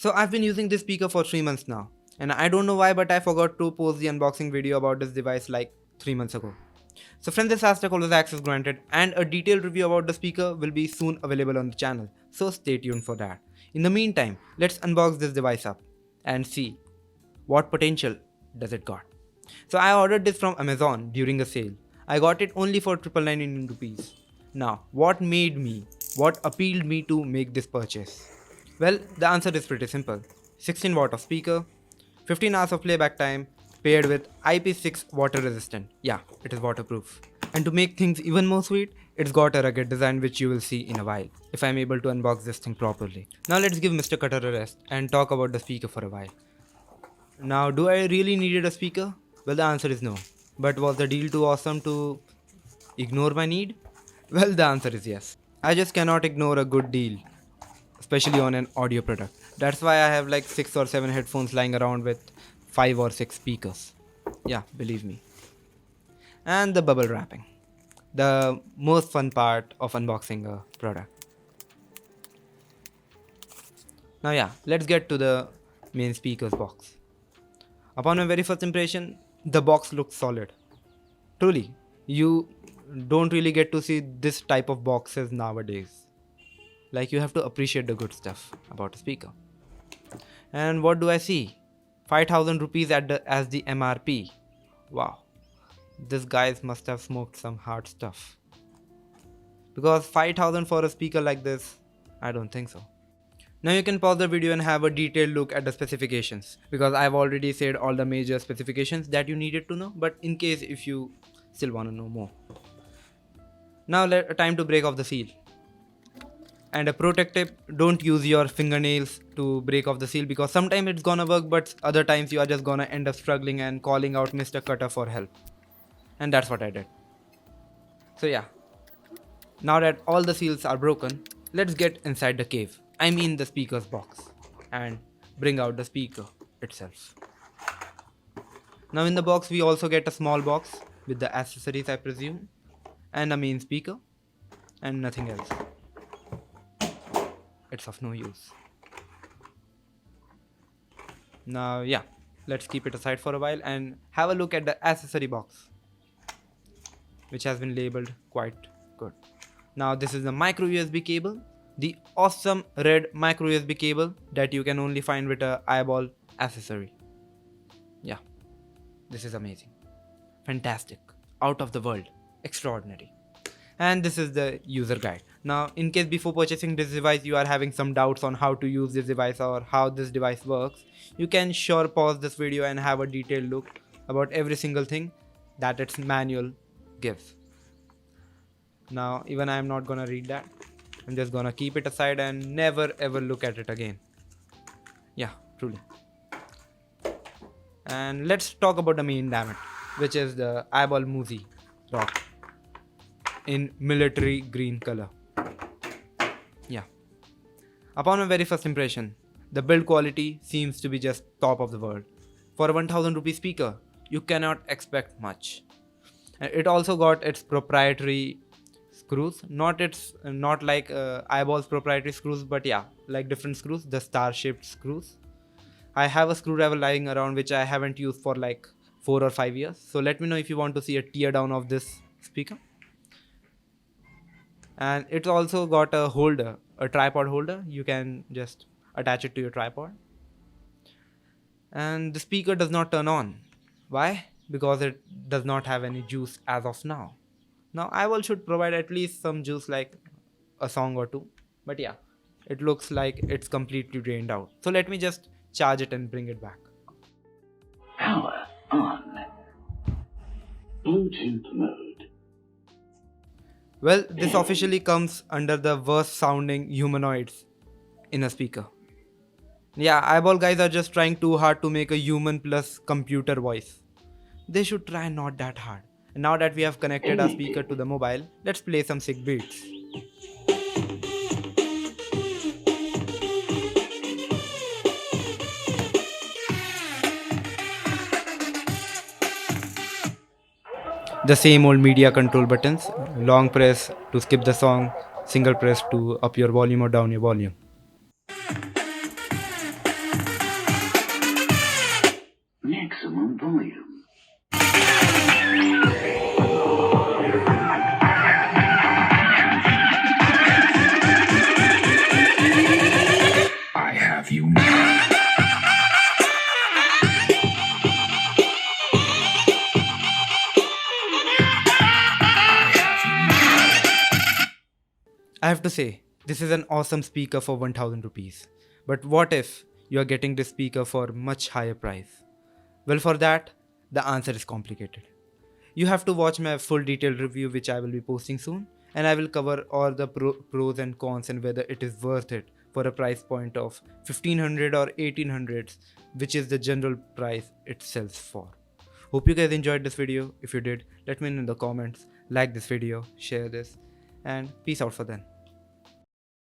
So I've been using this speaker for 3 months now, and I don't know why, but I forgot to post the unboxing video about this device like 3 months ago. So friends, this hashtag always access granted, and a detailed review about the speaker will be soon available on the channel, so stay tuned for that. In the meantime, let's unbox this device up and see what potential does it got. So I ordered this from Amazon during a sale. I got it only for 999 Indian rupees. Now, what appealed me to make this purchase? Well, the answer is pretty simple. 16 watt of speaker, 15 hours of playback time, paired with IP6 water resistant. Yeah, it is waterproof. And to make things even more sweet, it's got a rugged design which you will see in a while, if I'm able to unbox this thing properly. Now let's give Mr. Cutter a rest and talk about the speaker for a while. Now, do I really needed a speaker? Well, the answer is no. But was the deal too awesome to ignore my need? Well, the answer is yes. I just cannot ignore a good deal, especially on an audio product. That's why I have like 6 or 7 headphones lying around with 5 or 6 speakers. Yeah, believe me. And the bubble wrapping, the most fun part of unboxing a product. Now, yeah, let's get to the main speakers box. Upon my very first impression, the box looks solid. Truly, you don't really get to see this type of boxes nowadays. Like, you have to appreciate the good stuff about a speaker. And what do I see? 5,000 rupees as the MRP. Wow, this guys must have smoked some hard stuff. Because 5,000 for a speaker like this, I don't think so. Now you can pause the video and have a detailed look at the specifications, because I've already said all the major specifications that you needed to know, but in case if you still want to know more. Now time to break off the seal. And a pro tip, don't use your fingernails to break off the seal, because sometimes it's gonna work, but other times you are just gonna end up struggling and calling out Mr. Cutter for help. And that's what I did. So yeah, now that all the seals are broken, let's get inside the cave. I mean the speaker's box, and bring out the speaker itself. Now in the box we also get a small box with the accessories, I presume, and a main speaker, and nothing else. It's of no use. Now yeah, let's keep it aside for a while and have a look at the accessory box, which has been labeled quite good. Now this is the micro USB cable, the awesome red micro USB cable that you can only find with a eyeball accessory. Yeah, this is amazing, fantastic, out of the world, extraordinary. And this is the user guide. Now in case before purchasing this device you are having some doubts on how to use this device or how this device works, you can sure pause this video and have a detailed look about every single thing that its manual gives. Now even I am not gonna read that. I'm just gonna keep it aside and never ever look at it again. Yeah, truly. And let's talk about the main damage, which is the eyeball Muzi rock in military green color. Yeah. Upon my very first impression, the build quality seems to be just top of the world. For a 1000 rupee speaker, you cannot expect much. It also got its proprietary screws, not like Eyeball's proprietary screws, but yeah, like different screws, the star shaped screws. I have a screwdriver lying around which I haven't used for like 4 or 5 years, so let me know if you want to see a tear down of this speaker. And it's also got a holder, a tripod holder. You can just attach it to your tripod. And the speaker does not turn on. Why? Because it does not have any juice as of now. Now Eyeball should provide at least some juice, like a song or two. But yeah, it looks like it's completely drained out. So let me just charge it and bring it back. Power on. Bluetooth mode. Well, this officially comes under the worst sounding humanoids in a speaker. Yeah, Eyeball guys are just trying too hard to make a human plus computer voice. They should try not that hard. And now that we have connected our speaker to the mobile, let's play some sick beats. The same old media control buttons, long press to skip the song, single press to up your volume or down your volume. have to say, this is an awesome speaker for 1000 rupees. But what if you are getting this speaker for much higher price? Well, for that, the answer is complicated. You have to watch my full detailed review, which I will be posting soon, and I will cover all the pros and cons and whether it is worth it for a price point of 1500 or 1800, which is the general price it sells for. Hope you guys enjoyed this video. If you did, let me know in the comments. Like this video, share this, and peace out for then.